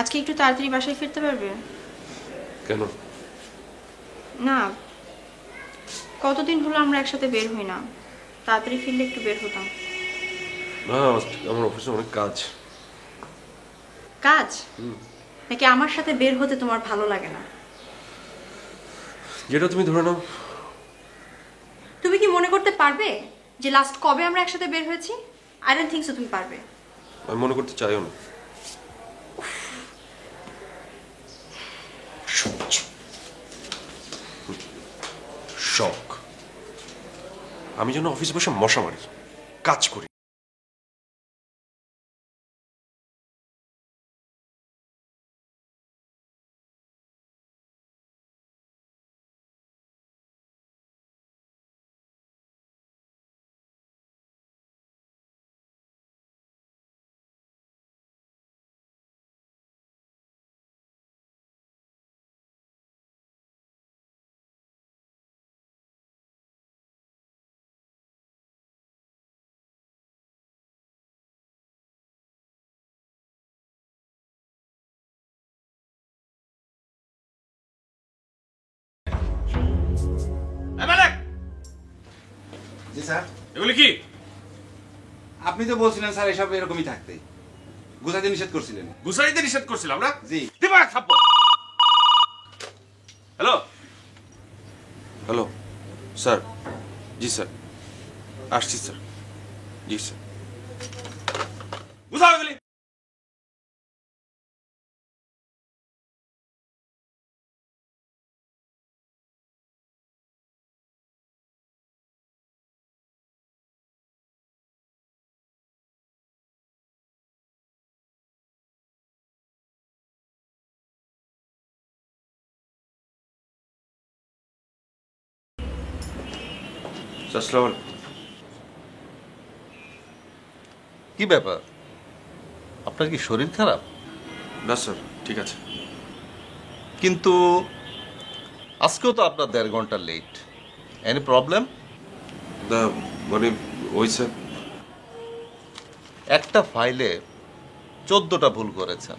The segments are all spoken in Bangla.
আজকে একটু তাড়াতাড়ি বাসায় ফিরতে পারবে? কেন? না, কতদিন হলো আমরা একসাথে বের হই না, তাড়াতাড়ি ফিরলে একটু বের হতাম। না, আমার অফিসে অনেক কাজ। কাজ? নাকি আমার সাথে বের হতে তোমার ভালো লাগে না? যেটা তুমি ধরে নাও। তুমি কি মনে করতে পারবে যে লাস্ট কবে আমরা একসাথে বের হয়েছি? আই ডোন্ট থিংক সো তুমি পারবে। আমি মনে করতে চাইও না। শখ। আমি যেন অফিসে বসে মশা মারি, কাজ করি। জি স্যার। এগুলি কি? আপনি তো বলছিলেন স্যার এসব এরকমই থাকতে, গুছাতে নিষেধ করছিলেন। গুছাইতে নিষেধ করছিলাম না? জি। দিবা থাপ্পড়। Hello hello sir. জি স্যার, আসছি স্যার। জি স্যার। বুঝাও এগুলি। স্যার, আসসালামু আলাইকুম। কি ব্যাপার, আপনার কি শরীর খারাপ? না স্যার, ঠিক আছে। কিন্তু আজকেও তো আপনার 1.5 ঘন্টা লেট। Any problem? না, মানে ওই স্যার। একটা ফাইলে 14টা ভুল করেছেন।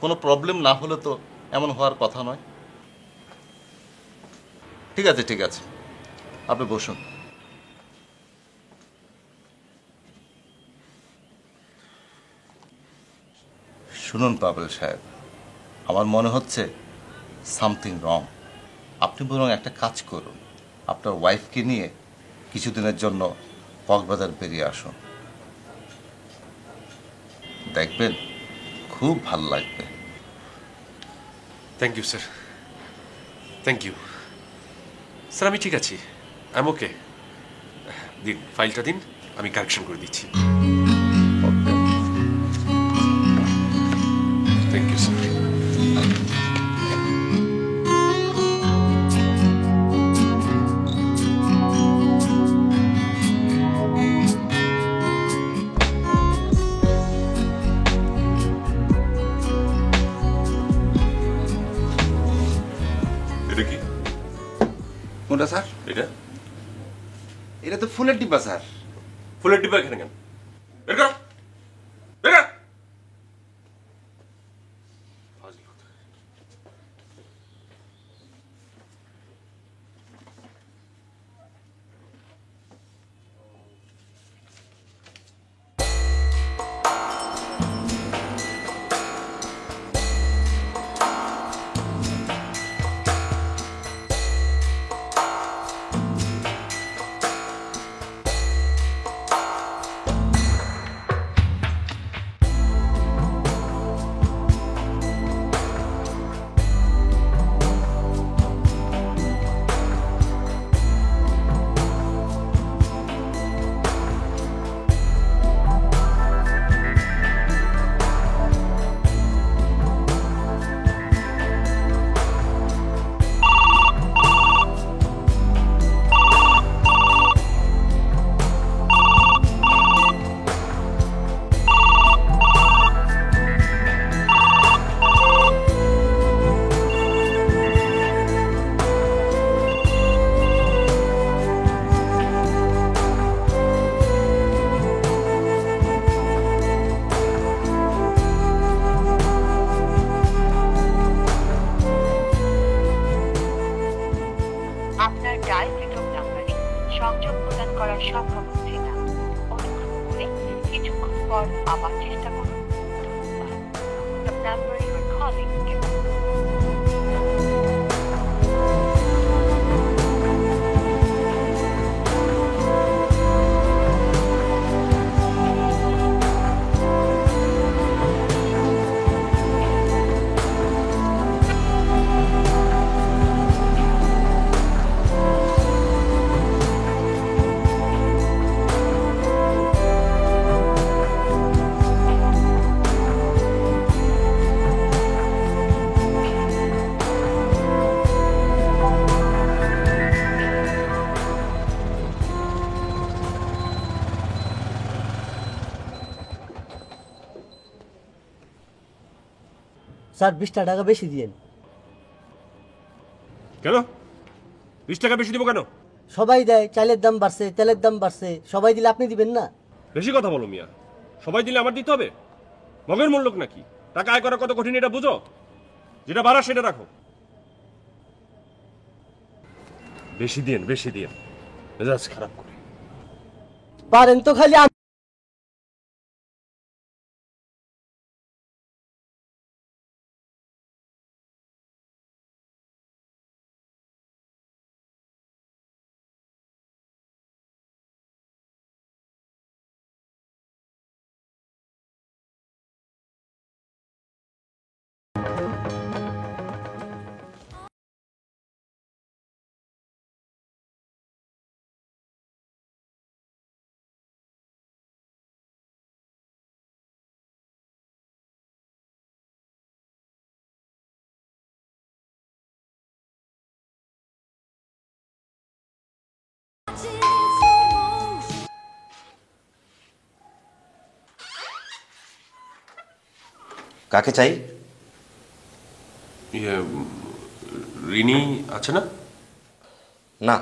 কোনো প্রবলেম না হলে তো এমন হওয়ার কথা নয়। ঠিক আছে ঠিক আছে, আপনি বসুন। শুনুন পাবেল সাহেব, আমার মনে হচ্ছে সামথিং রং। আপনি বরং একটা কাজ করুন, আপনার ওয়াইফকে নিয়ে কিছুদিনের জন্য কক্সবাজার বেরিয়ে আসুন। দেখবেন খুব ভালো লাগবে। Thank you sir, thank you sir. আমি ঠিক আছি, আই এম ওকে। দিন, ফাইলটা দিন, আমি কারেকশন করে দিচ্ছি। Thank you sir. এটা কি? কোনটা স্যার? এটা এটা তো ফুলের ডিব্বা স্যার। ফুলের ডিব্বা এখানে কেন? বের করো, বের কর। ফাজিল কথা। number you are calling is sir 20 টাকা বেশি দিয়েন। কেন 20 টাকা বেশি দিব কেন? সবাই দেয়, চালের দাম বাড়ছে, তেলের দাম বাড়ছে, সবাই দিলে আপনি দিবেন না? বেশি কথা বলো মিয়া, সবাই দিলে আমার দিতে হবে? মগের মূল্য নাকি? টাকা আয় করা কত কঠিন এটা বুঝো? যেটা বাড়া সেটা রাখো। বেশি দিন মেজাজ খারাপ করে। পারেন তো খালি কাকে চাই? রিনি আছে না? না,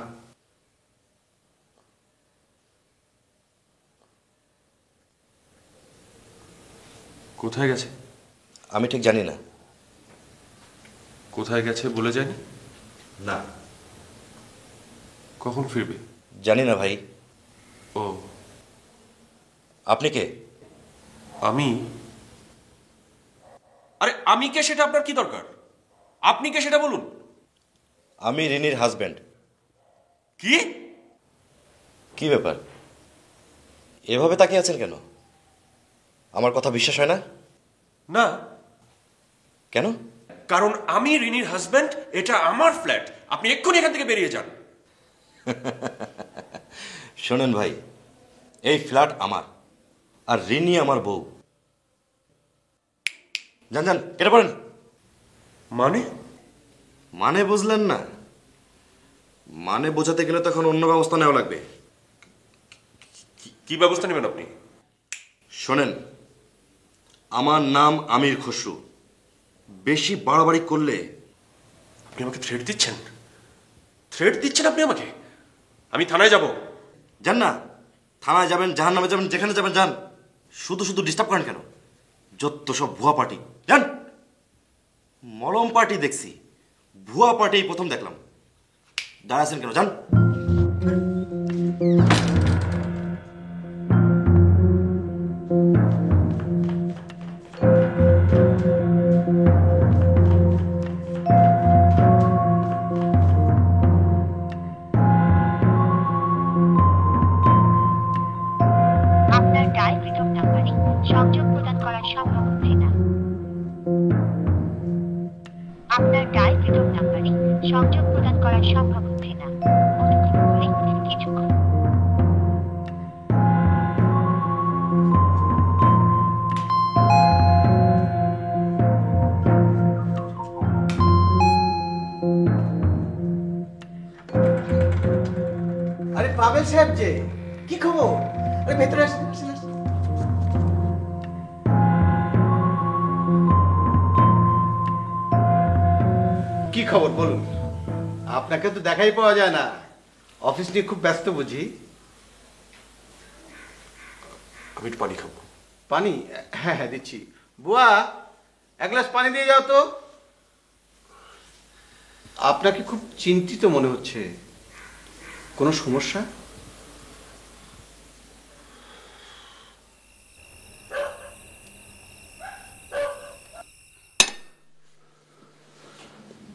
কোথায় গেছে? আমি ঠিক জানি না। কোথায় গেছে বলে যায়নি? না, কখন ফিরবে? জানি না ভাই। ও, আপনি কে? আমি? আরে আমি কে সেটা আপনার কি দরকার? আপনি কে সেটা বলুন। আমি রিনির হাজব্যান্ড। কি? কি ব্যাপার, এভাবে তাকিয়ে আছেন কেন? আমার কথা বিশ্বাস হয় না? না। কেন? কারণ আমি রিনির হাজব্যান্ড, এটা আমার ফ্ল্যাট। আপনি এক্ষুনি এখান থেকে বেরিয়ে যান। শোনেন ভাই, এই ফ্ল্যাট আমার, আর রিনি আমার বউ। যান যান, কেটে পড়েন। মানে? মানে বুঝলেন না? মানে বোঝাতে গেলে তখন অন্য ব্যবস্থা নেওয়া লাগবে। কি ব্যবস্থা নেবেন আপনি? শোনেন, আমার নাম আমির খসরু। বেশি বাড়াবাড়ি করলে। আপনি আমাকে থ্রেট দিচ্ছেন? থ্রেট দিচ্ছেন আপনি আমাকে? আমি থানায় যাব। যান না, থানায় যাবেন, জাহান্নামে যাবেন, যেখানে যাবেন যান। শুধু শুধু ডিস্টার্ব করেন কেন? যত সব ভুয়া পার্টি। যান। মলম পার্টি দেখছি, ভুয়া পার্টি প্রথম দেখলাম। দাঁড়াচ্ছেন কেন? যান। আপনার ডায়ালকৃত নাম্বারে সংযোগ প্রদান করা সম্ভব হচ্ছে না। আপনার ডায়ালকৃত নাম্বারে সংযোগ প্রদান করা সম্ভব হচ্ছে না। অনুগ্রহ করে কিছুক্ষণ। আরে পাবেল সাহেব যে, কি খবর? আরে ভেতরে আসেন, আসেন, আসেন। কি খবর বলুন? আপনাকে তো দেখাই পাওয়া যায় না, অফিস নিয়ে খুব ব্যস্ত বুঝি। আমি একটু পানি খাবো। পানি? হ্যাঁ হ্যাঁ দিচ্ছি। বুয়া, এক গ্লাস পানি দিয়ে যাও তো। আপনাকে খুব চিন্তিত মনে হচ্ছে, কোনো সমস্যা?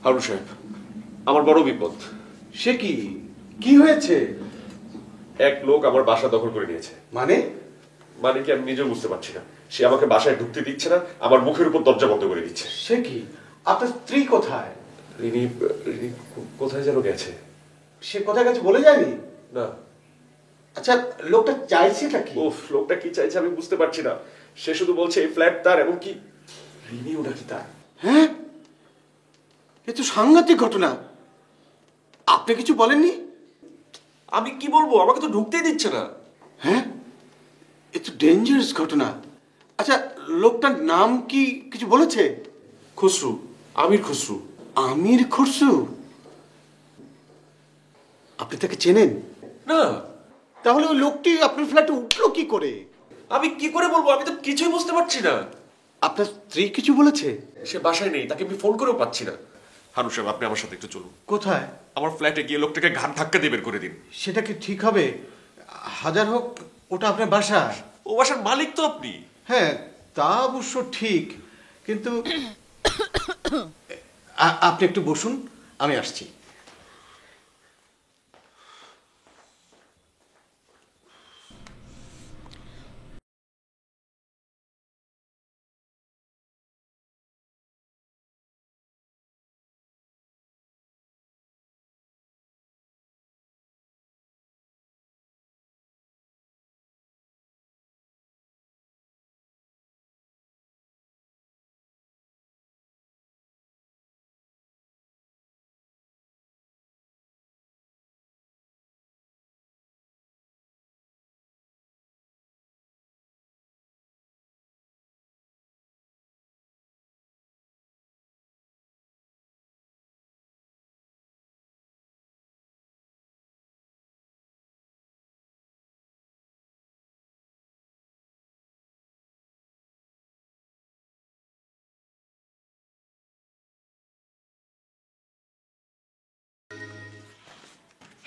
হারুন সাহেব, আমার বড় বিপদ। সে কি কি হয়েছে? এক লোক আমার বাসা দখল করে নিয়েছে। মানে? মানে কি আমি নিজেও বুঝতে পারছি না। সে আমাকে বাসায় ঢুকতে দিচ্ছে না, আমার মুখের উপর দরজা বন্ধ করে দিচ্ছে। সে কি? আপনার স্ত্রী কোথায়? রিনি রিনি কোথায় যেন গেছে। সে কোথায় গেছে বলে যায়নি? না। আচ্ছা, লোকটা চাইছেটা কি? ওফ, লোকটা কি চাইছে আমি বুঝতে পারছি না। সে শুধু বলছে এই ফ্ল্যাট তার, এবং কি রিনি ওটা কি তার। হ্যাঁ, এ তো সাংঘাতিক ঘটনা। আপনি কিছু বলেননি? আমি কি বলবো, আমাকে তো ঢুকতেই দিচ্ছে না। হ্যাঁ, এ তো ডেঞ্জারাস ঘটনা। আচ্ছা, লোকটার নাম কি কিছু বলেছে? খুসরু, আমির খুসরু। আমির খসরু? আপনি তাকে চেনেন? না। তাহলে ওই লোকটি আপনার ফ্ল্যাটে উঠলো কি করে? আমি কি করে বলবো, আমি তো কিছুই বুঝতে পারছি না। আপনার স্ত্রী কিছু বলেছে? সে বাসায় নেই, তাকে আমি ফোন করেও পাচ্ছি না। হারুন সাহেব, আপনি আমার সাথে একটু চলুন। কোথায়? আমার ফ্ল্যাটে গিয়ে লোকটাকে ঘাট ধাক্কা দিয়ে বের করে দিন। সেটা কি ঠিক হবে? হাজার হোক ওটা আপনার বাসা। ও বাসার মালিক তো আপনি। হ্যাঁ, তা অবশ্য ঠিক, কিন্তু আপনি একটু বসুন, আমি আসছি।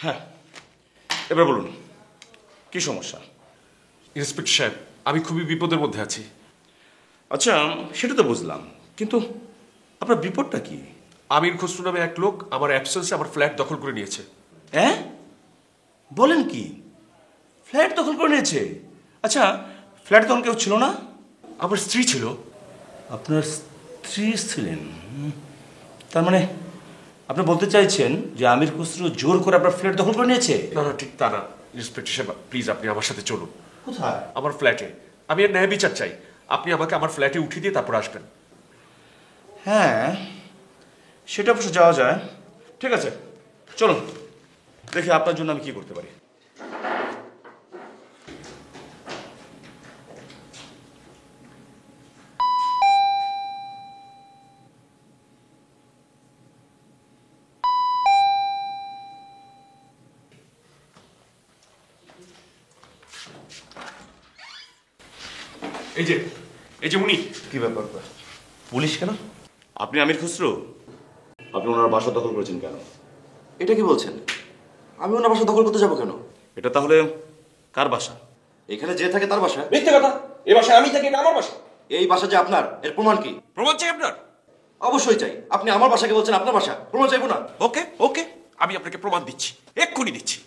হ্যাঁ, এবার বলুন কি সমস্যা? ইন্সপেক্টর সাহেব, আমি খুবই বিপদের মধ্যে আছি। আচ্ছা, সেটা তো বুঝলাম, কিন্তু আপনার বিপদটা কি? আমির খসরু নামে এক লোক আমার অ্যাবসেন্সে আমার ফ্ল্যাট দখল করে নিয়েছে। হ্যাঁ, বলেন কি? ফ্ল্যাট দখল করে নিয়েছে? আচ্ছা, ফ্ল্যাটে তখন কেউ ছিল না? আমার স্ত্রী ছিল। আপনার স্ত্রী ছিলেন? তার মানে আপনি বলতে চাইছেন যে আমির খসরু জোর করে আপনার ফ্ল্যাট দখল করে নিয়েছে? না না, ঠিক তা না। ইন্সপেক্টর সাহেব, প্লিজ আপনি আমার সাথে চলুন। কোথায়? আমার ফ্ল্যাটে। আমি এর ন্যায় বিচার চাই। আপনি আমাকে আমার ফ্ল্যাটে উঠিয়ে দিয়ে তারপর আসবেন। হ্যাঁ, সেটা অবশ্য যাওয়া যায়। ঠিক আছে, চলুন দেখি আপনার জন্য আমি কি করতে পারি। এই যে, এই যে উনি। কি ব্যাপার? পুলিশ কেন? আপনি আমির খসরু? আপনি ওনার বাসা দখল করেছেন কেন? এটা কি বলছেন? আমি ওনার বাসা দখল করতে যাবো কেন? এটা তাহলে কার বাসা? এখানে যে থাকে তার বাসা। মিথ্যে কথা। এই বাসায় আমি থাকি, এটা আমার বাসা। এই বাসা যে আপনার, এর প্রমাণ কি? প্রমাণ চাই আপনার? অবশ্যই চাই। আপনি আমার বাসাকে বলছেন আপনার বাসা, প্রমাণ চাইবো না? ওকে ওকে, আমি আপনাকে প্রমাণ দিচ্ছি, এক্ষুনি দিচ্ছি।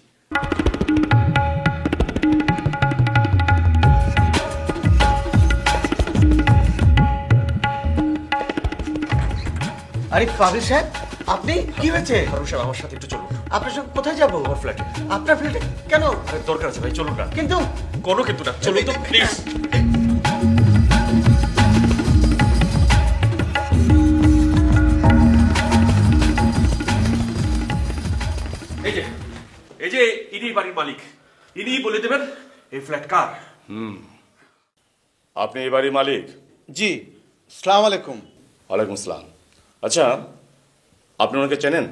আরে পাগল সাহেব, আপনি কি হয়েছে? হারুন সাহেব, আমার সাথে একটু চলুন। আপনার সঙ্গে কোথায় যাবো? আমার ফ্ল্যাটে। আপনার ফ্ল্যাটে কেন? আরে দরকার আছে ভাই, চলুন না। কিন্তু কোনো কিন্তু না, চলুন তো প্লিজ। এই যে, এই যে ইনি বাড়ির মালিক। ইনি বলে দেবেন এই ফ্ল্যাট কার। আপনি এই বাড়ির মালিক? জি, আসসালামু আলাইকুম। ওয়ালাইকুম আসসালাম। আচ্ছা, আপনি ওনাকে চেনেন?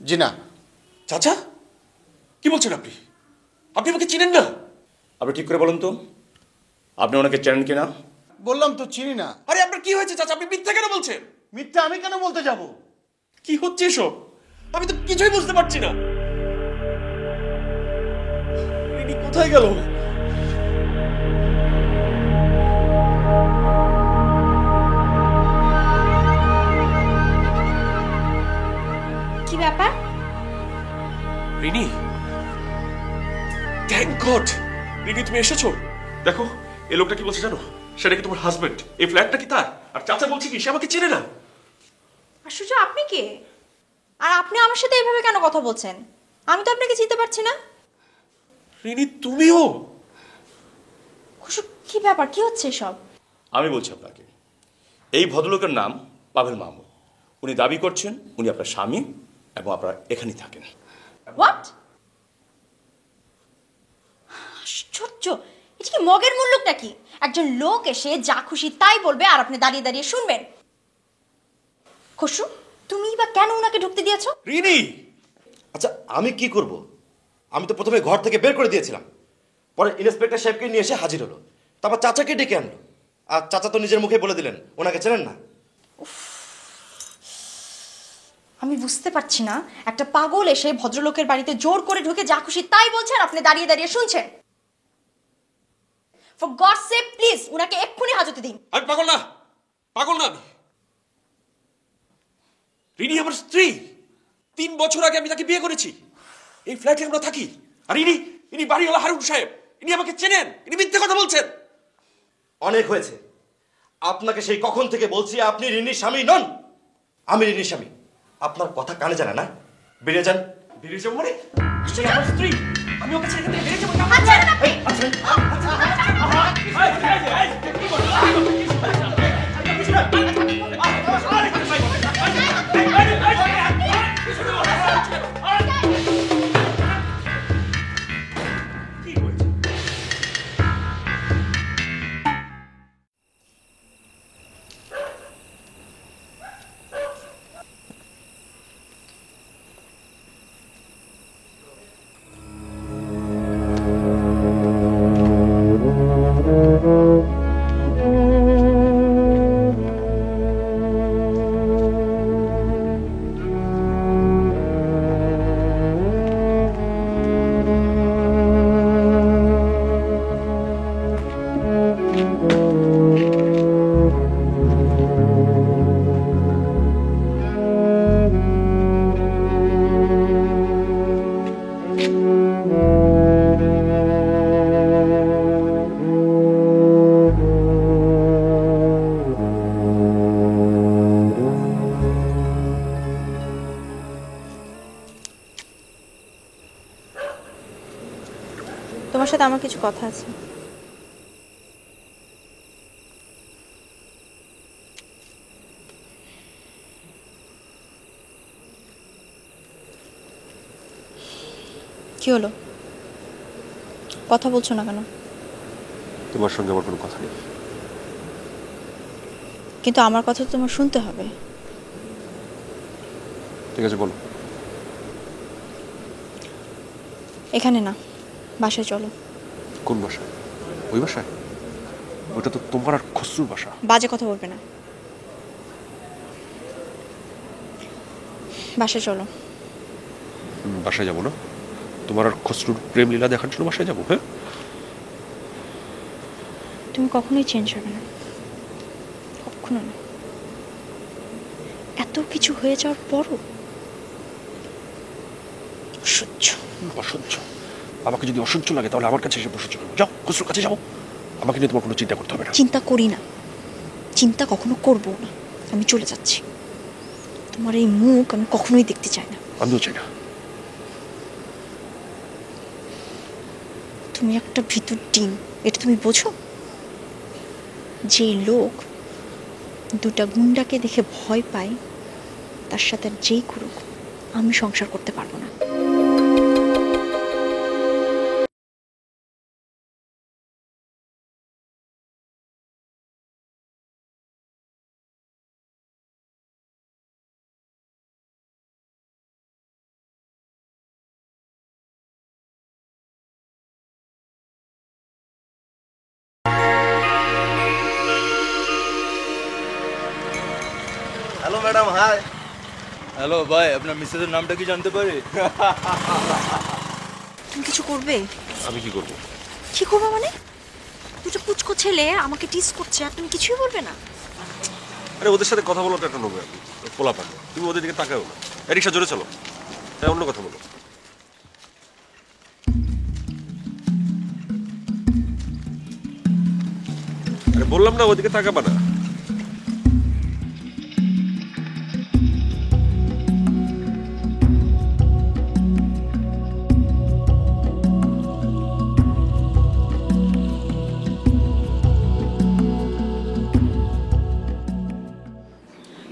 জি না। চাচা, কি বলছেন আপনি? আপনি আমাকে চিনেন না? আপনি ঠিক করে বলুন তো, আপনি ওনাকে চেনেন কিনা? বললাম তো চিনি না। আরে আপনার কি হয়েছে চাচা? আপনি মিথ্যা কেন বলছেন? মিথ্যা আমি কেন বলতে যাব? কি হচ্ছে এসব? আমি তো কিছুই বুঝতে পারছি না। ইনি কোথায় গেল? রিনি, থ্যাংক গড রিনি তুমি এসেছো। দেখো এই লোকটা কি বলছে জানো, সেটা কি তোমার হাজবেন্ড, এই ফ্ল্যাটটা কি তার, আর চাচা বলছে কি সে আমাকে চেনে না। আশ্চর্য, আপনি কে? আর আপনি আমার সাথে এভাবে কেন কথা বলছেন? আমি তো আপনাকে চিনতে পারছি না। রিনি তুমিও? খুশু, কি ব্যাপার, কি হচ্ছে সব? আমি বলছি আপনাকে, এই ভদ্রলোকের নাম পাভেল মাহমুদ। উনি দাবি করছেন উনি আপনার স্বামী এবং আপনারা এখানেই থাকেন। হোয়াট? আশ্চর্য, এটা কি মগের মুল্লুক নাকি? একজন লোক এসে যা খুশি তাই বলবে আর আপনি দাঁড়িয়ে দাঁড়িয়ে শুনবেন? খুশু, তুমি বা কেন ওনাকে ঢুকতে দিয়েছো? রিনি, আচ্ছা আমি কি করব? আমি তো প্রথমে ঘর থেকে বের করে দিয়েছিলাম, পরে ইন্সপেক্টর সাহেবকে নিয়ে এসে হাজির হলো, তারপর চাচাকে ডেকে আনলো, আর চাচা তো নিজের মুখে বলে দিলেন ওনাকে চেনেন না। আমি বুঝতে পারছি না, একটা পাগল এসে ভদ্রলোকের বাড়িতে জোর করে ঢুকে যা খুশি তাই বলছেন, আপনি দাঁড়িয়ে দাঁড়িয়ে শুনছেন। ফর গড সেভ প্লিজ উনাকে এক্ষুনি হাজতে দিন। আমি পাগল না, পাগল না আমি। রিনি আমার স্ত্রী, 3 বছর আগে আমি তাকে বিয়ে করেছি, এই ফ্ল্যাটে আমরা থাকি। আর ইনি বাড়িওয়ালা হারুন সাহেব, ইনি আমাকে চেনেন, ইনি মিথ্যে কথা বলছেন। অনেক হয়েছে, আপনাকে সেই কখন থেকে বলছি আপনি রিনির স্বামী নন, আমি রিনির স্বামী। আপনার কথা কানে জানা না? বেরিয়ে যান। বেরিয়ে যাবো মানে? সে আমার স্ত্রী, আমি ওকে ছেড়ে এখান থেকে বেরিয়ে যাবো না। তোমার সাথে আমার কিছু কথা আছে। কি হলো, কথা বলছো না কেন? তোমার সঙ্গে আমার কোনো কথা নেই। কিন্তু আমার কথা তো তোমার শুনতে হবে। ঠিক আছে বলো। এখানে না, বাসায় চলো। কোন বাসায়? ওই বাসায়? ওটা তো তোমার আর খসরুর বাসা। বাজে কথা বলবে না, বাসায় চলো। বাসায় যাবো না? তোমার আর খসরুর প্রেম লীলা দেখার জন্য বাসায় যাবো? হ্যাঁ, তুমি কখনোই চেঞ্জ হবে না, কখনো না। এত কিছু হয়ে যাওয়ার পরও অসহ্য। অসহ্য? আমাকে যদি অসহ্য লাগে তাহলে আমার কাছে এসে বসে চলো। যাও খসরুর কাছে যাও, আমাকে নিয়ে তোমার কোনো চিন্তা করতে হবে না। চিন্তা করি না, চিন্তা কখনো করবো না। আমি চলে যাচ্ছি, তোমার এই মুখ আমি কখনোই দেখতে চাই না। আমিও চাই না। তুমি একটা ভিতর ডিম, এটা তুমি বোঝো? যে লোক দুটা গুন্ডাকে দেখে ভয় পায়, তার সাথে আর যেই করুক আমি সংসার করতে পারবো না। Hello madam, high. হ্যালো ভাই, আপনার মিসেসের নামটা কি জানতে পারি? তুমি কিছু করবে? আমি কি করবো? কি করবো মানে? দুটো পুচকো ছেলে আমাকে টিস করছে আর তুমি কিছুই বলবে না? আরে ওদের সাথে কথা বলাটা একটা নোংরা পোলা পাবে, তুমি ওদের দিকে তাকাও না। রিক্সা জোরে চলো, তাই অন্য কথা বলো। আরে বললাম না ওদিকে তাকাবা না।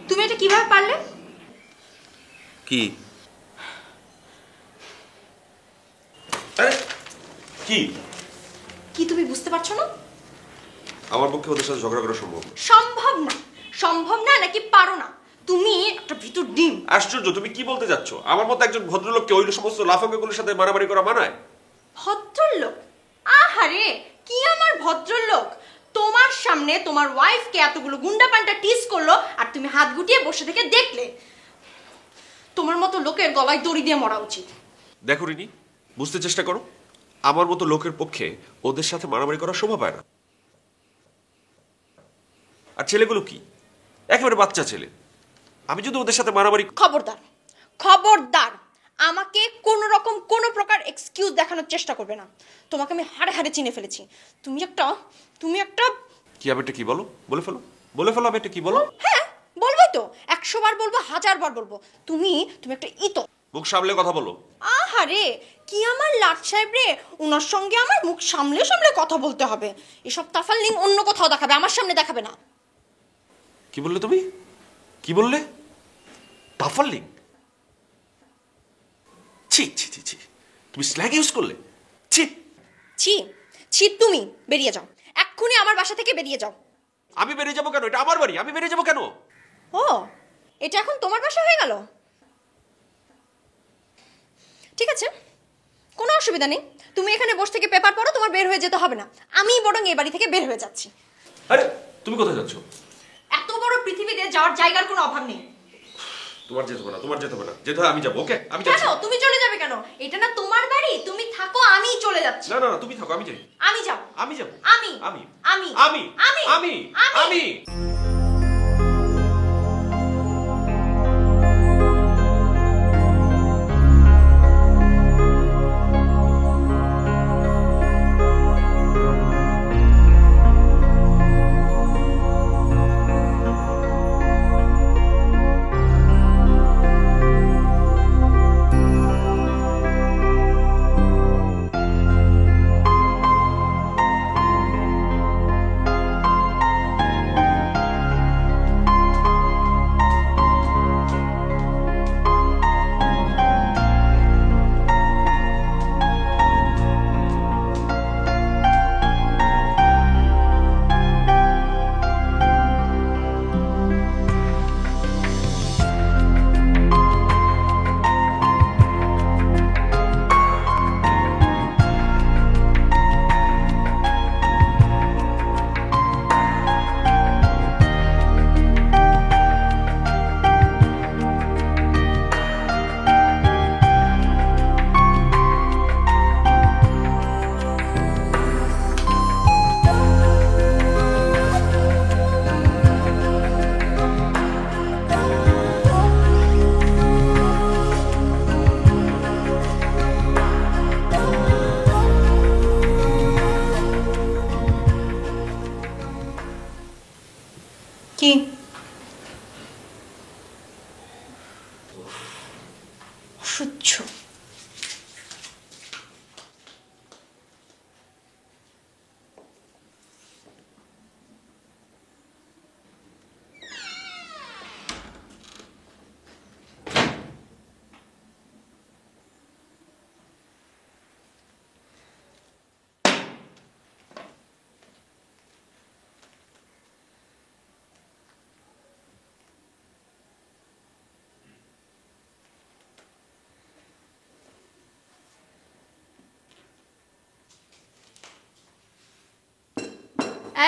তুমি এটা কিভাবে পারলে? কি? আরে কি কি তুমি বুঝতে পারছো না? আমার পক্ষে ওদের সাথে ঝগড়া করা সম্ভব না। সম্ভব না? সম্ভব না নাকি পারো না? তুমি একটা ভিতর ডিম। আশ্চর্য, তুমি কি বলতে যাচ্ছ? আমার মতো একজন ভদ্রলোককে ওই সমস্ত লাফাঙ্গাগুলোর সাথে মারামারি করা মানায়? ভদ্রলোক? আহারে, কি আমার ভদ্রলোক? তোমার সামনে তোমার ওয়াইফকে এতগুলো গুন্ডা পান্ডা টিস করলো আর তুমি হাত গুটিয়ে বসে থেকে দেখলে। তোমার মতো লোকের গলায় দড়ি দিয়ে মরা উচিত। দেখো রিনি, বুঝতে চেষ্টা করো, আমার মতো লোকের পক্ষে ওদের সাথে মারামারি করা শোভা পায় না। আর ছেলেগুলো কি একেবারে বাচ্চা ছেলে, আমি যদি ওদের সাথে মারামারি। খবরদার, খবরদার, আমাকে কোন রকম কোন প্রকার এক্সকিউজ দেখানোর চেষ্টা করবে না। তোমাকে আমি হাড়ে হাড়ে চিনে ফেলেছি। তুমি একটা কি? আমি এটা কি? বলো, বলে ফেলো, বলে ফেলো। আমি এটা কি? বলো। হ্যাঁ বলবোই তো, 100 বার বলবো, 1000 বার বলবো। তুমি একটা ইতো। মুখ সামলে কথা বলো। আহারে, কি আমার লাট সাহেব রে, ওনার সঙ্গে আমার মুখ সামলে সামলে কথা বলতে হবে। এসব তাফালিং অন্য কোথাও দেখাবে, আমার সামনে দেখাবে না। কি বললে তুমি? কি বললে? তাফালিং? ছি ছি ছি ছি, তুমি স্ল্যাং ইউজ করলে। ছি ছি ছি, তুমি বেরিয়ে যাও, এক্ষুনি আমার বাসা থেকে বেরিয়ে যাও। আমি বেরিয়ে যাবো কেন? এটা আমার বাড়ি, আমি বেরিয়ে যাবো কেন? ও, এটা এখন তোমার বাসা হয়ে গেল? ঠিক আছে, কোনো অসুবিধা নেই। তুমি এখানে বসে থেকে পেপার পড়ো, তোমার বের হয়ে যেতে হবে না। আমি বরং এই বাড়ি থেকে বের হয়ে যাচ্ছি। আরে তুমি কোথায় যাচ্ছ? এত বড় পৃথিবীতে যাওয়ার জায়গার কোনো অভাব নেই। তোমার যেতে হবে না, তোমার যেতে হবে না। যেতে হয় আমি যাবো। ওকে, আমি কেন যাচ্ছি। তুমি চলে যাবে কেন? এটা না তোমার বাড়ি, তুমি থাকো, আমি চলে যাচ্ছি। না না না, তুমি থাকো, আমি যাই। আমি যাব, আমি যাবো। আমি আমি আমি আমি আমি আমি আমি কি? অসহ্য।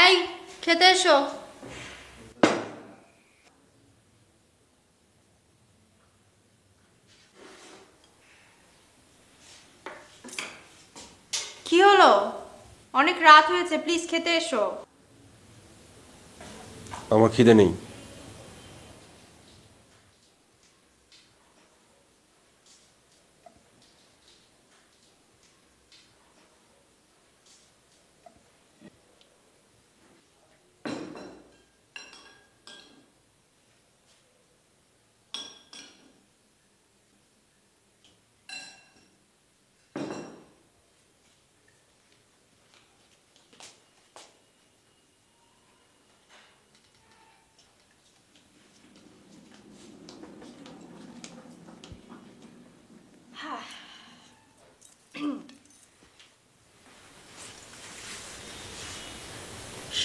এই, খেতে এসো। কি হলো? অনেক রাত হয়েছে, প্লিজ খেতে এসো। আমার খিদে নেই।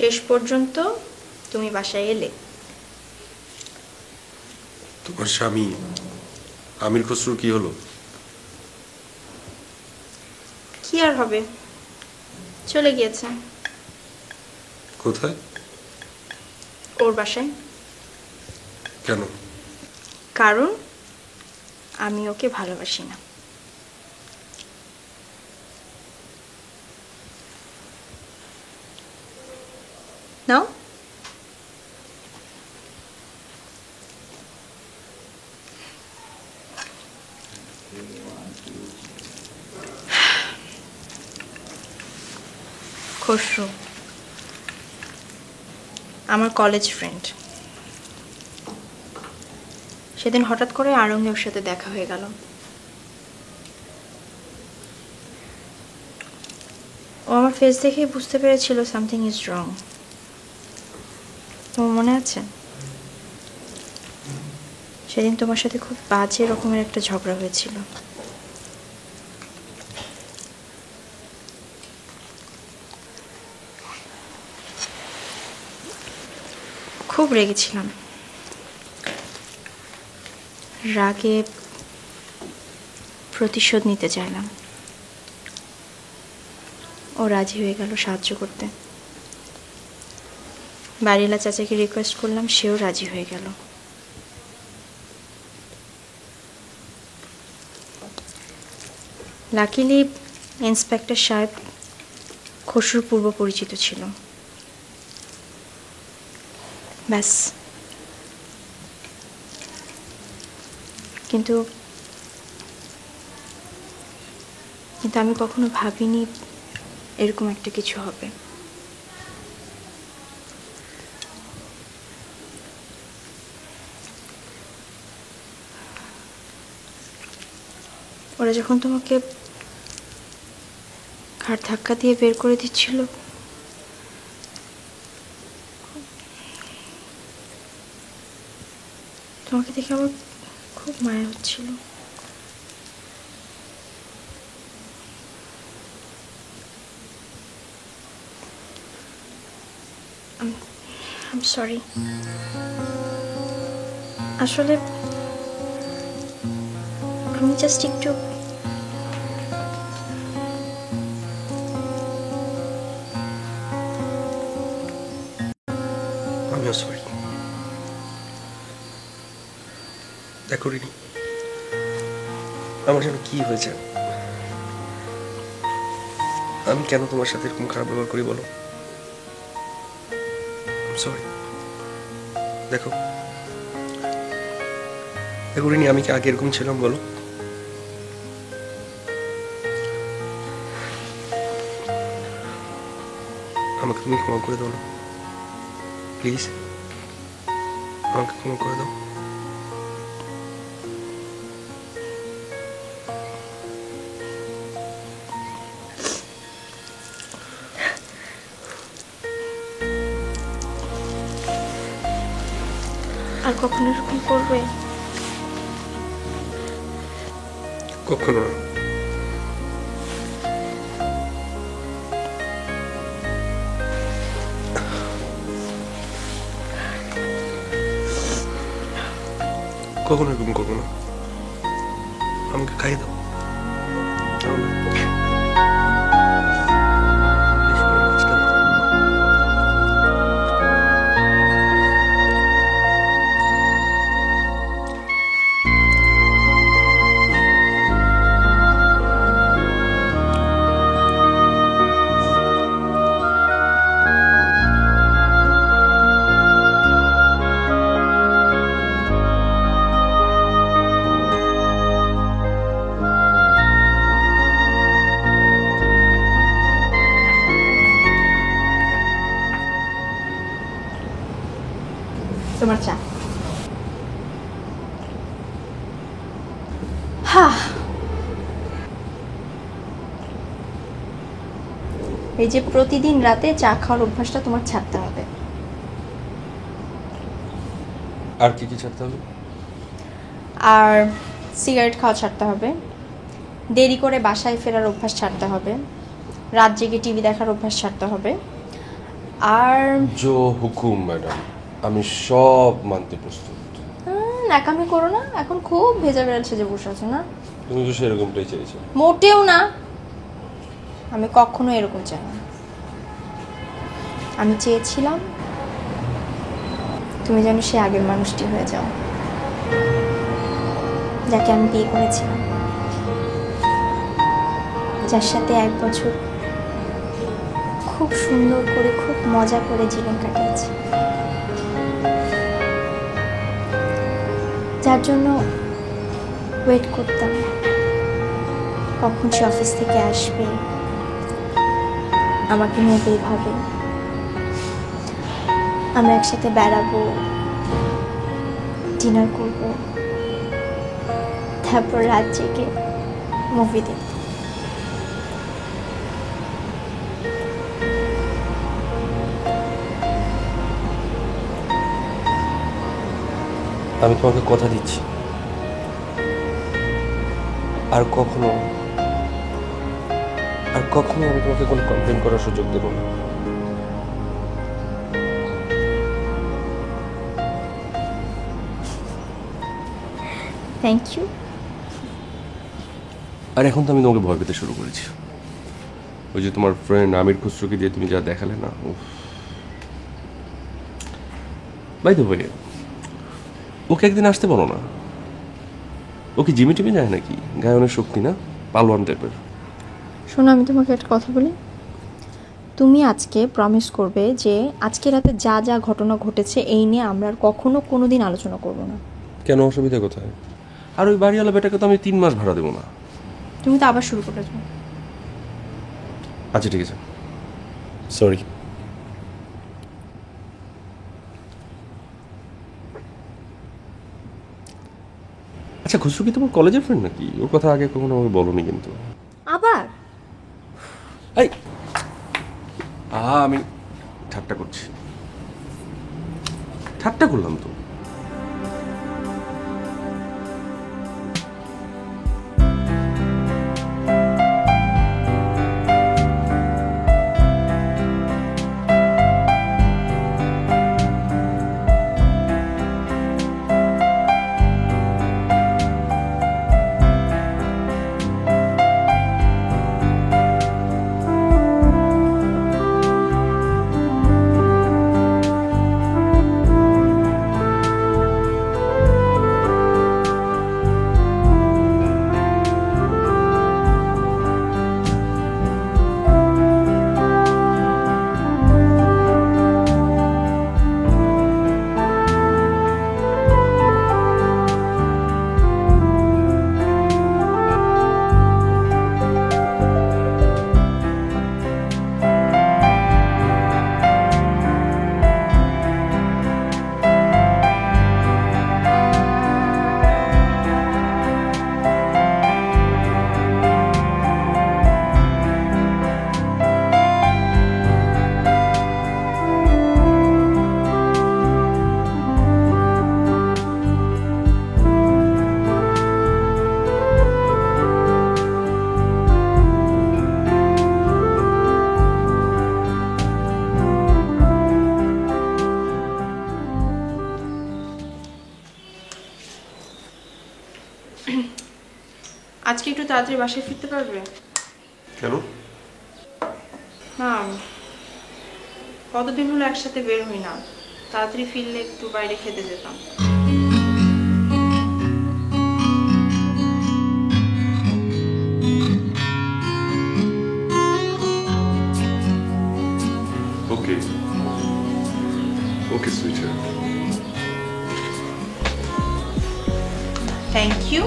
শেষ পর্যন্ত তুমি বাসায় এলে। তোমার স্বামী আমির খসরুর কি হলো? কি আর হবে, চলে গিয়েছে। কোথায়? ওর বাসায়। কেন? কারণ আমি ওকে ভালোবাসি না। নাও। খসরু আমার কলেজ ফ্রেন্ড। সেদিন হঠাৎ করে আরঙ্গে ওর সাথে দেখা হয়ে গেল। ও আমার ফেস দেখে বুঝতে পেরেছিল সামথিং ইজ রং। তোমার মনে আছে সেদিন তোমার সাথে খুব বাজে রকমের একটা ঝগড়া হয়েছিল? খুব রেগেছিলাম। রাগে প্রতিশোধ নিতে চাইলাম। ও রাজি হয়ে গেল সাহায্য করতে। বাড়িওয়ালা চাচাকে রিকোয়েস্ট করলাম, সেও রাজি হয়ে গেল। লাকিলি ইন্সপেক্টর সাহেব খসরুর পূর্ব পরিচিত ছিল। ব্যাস। কিন্তু আমি কখনো ভাবিনি এরকম একটা কিছু হবে। ওরা যখন তোমাকে ঘাড় ধাক্কা দিয়ে বের করে দিচ্ছিল, তোমাকে দেখে আমার খুব মায়া হচ্ছিল। I'm sorry. আসলে আমি জাস্ট একটু আমিও সরি। দেখো রিনি, আমার যেন কি হয়েছে, আমি কেন তোমার সাথে এরকম খারাপ ব্যবহার করি বলো? সরি। দেখো রিনি, আমি কি আগে এরকম ছিলাম বলো? আমাকে তুমি ক্ষমা করে দাও না প্লিজ, আমাকে ক্ষমা করে দাও। আর কখনো এরকম করবে? কখনো না। কখনো এরকম করবো না। আমাকে খাইয়ে দাও। তোমার চা। হ্যাঁ, এই যে প্রতিদিন রাতে চা খাওয়ার অভ্যাসটা তোমার ছাড়তে হবে। আর কি কি ছাড়তে হবে? আর সিগারেট খাওয়া ছাড়তে হবে, দেরি করে বাসায় ফেরার অভ্যাস ছাড়তে হবে, রাত জেগে টিভি দেখার অভ্যাস ছাড়তে হবে, আর জো হুকুম ম্যাডাম, আমি সব মানতে প্রস্তুত। ন্যাকামি করো না, এখন খুব ভেজা বেড়াল সেজে বসে আছো না? তুমি তো সেরকমটাই চাইছো। মোটেও না, আমি কখনো এরকম চাই না। আমি চেয়েছিলাম তুমি যেন সে আগের মানুষটি হয়ে যাও যাকে আমি বিয়ে করেছিলাম, যার সাথে 1 বছর খুব সুন্দর করে খুব মজা করে জীবন কাটিয়েছি, যার জন্য ওয়েট করতাম কখন সে অফিস থেকে আসবে, আমাকে নিয়ে বের হবে, আমরা একসাথে বেড়াবো, ডিনার করব, তারপর রাত জেগে মুভি দেখব। আমি তোমাকে কথা দিচ্ছি, আর কখনো আমি তোমাকে কোনো কমপ্লেন করার সুযোগ দেবো না। Thank you. আর এখন তো আমি তোমাকে ভয় পেতে শুরু করেছি। ওই যে তোমার ফ্রেন্ড আমির খুসরোকে দিয়ে তুমি যা দেখালে না, বাই দ্য ওয়ে, ওকে একদিন আসতে বলো না। ওকে জিমে টিমে যায় নাকি? গায়ে অনেক শক্তি না, পালোয়ান টাইপের। শোনো, আমি তোমাকে একটা কথা বলি। তুমি আজকে প্রমিস করবে যে আজকে রাতে যা যা ঘটনা ঘটেছে এই নিয়ে আমরা আর কখনো কোনোদিন আলোচনা করব না। কেন, অসুবিধা কোথায়? আর ওই বাড়িওয়ালা বেটাকে তো আমি 3 মাস ভাড়া দেবো না। তুমি তো আবার শুরু করেছো। আচ্ছা ঠিক আছে, সরি। আচ্ছা, খুসরু কি তোমার কলেজের ফ্রেন্ড নাকি? ওর কথা আগে কখনো আমাকে বলোনি কিন্তু। আবার এই আমি ঠাট্টা করছি, ঠাট্টা করলাম তো। আজকে একটু তাড়াতাড়ি বাসায় ফিরতে পারবে? কেন? না, কতদিন হলো একসাথে বের হই না, তাড়াতাড়ি ফিরলে একটু বাইরে খেতে যেতাম। Okay okay sweetheart. Thank you.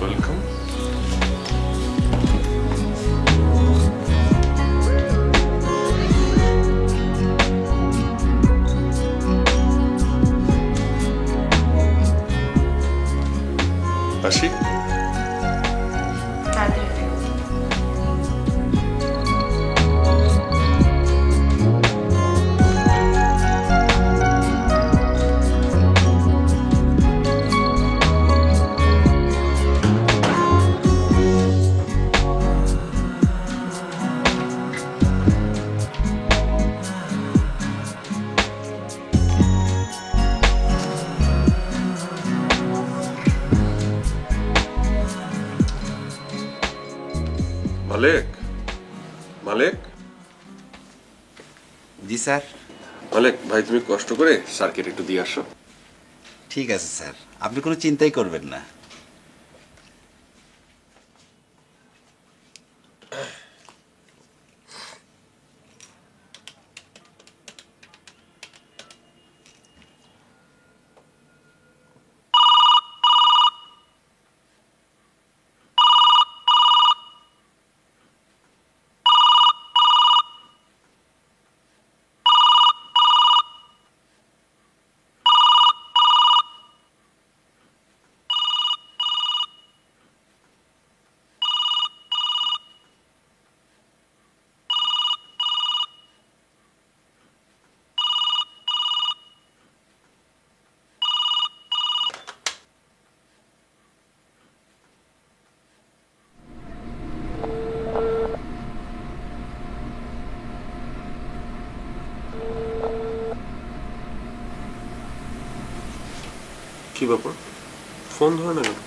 Welcome. আসি। মালেক, মালেক, জি স্যার। মালেক ভাই, তুমি কষ্ট করে স্যারকে একটু দিয়ে আসো। ঠিক আছে স্যার, আপনি কোনো চিন্তাই করবেন না। কি ব্যাপার, ফোন ধরে না কেন?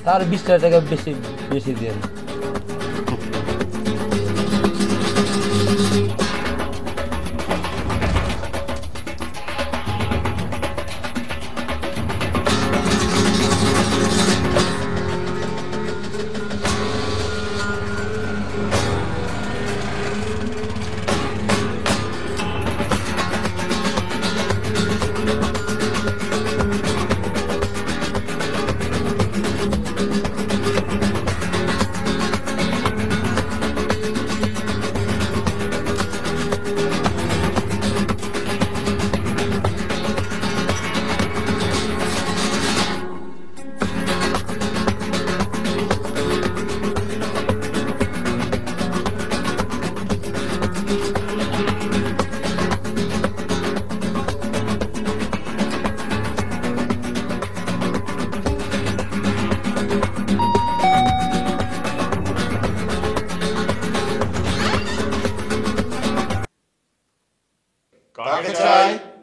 তার 20 টাকা বেশি বেশি দেন। কাকে চাই?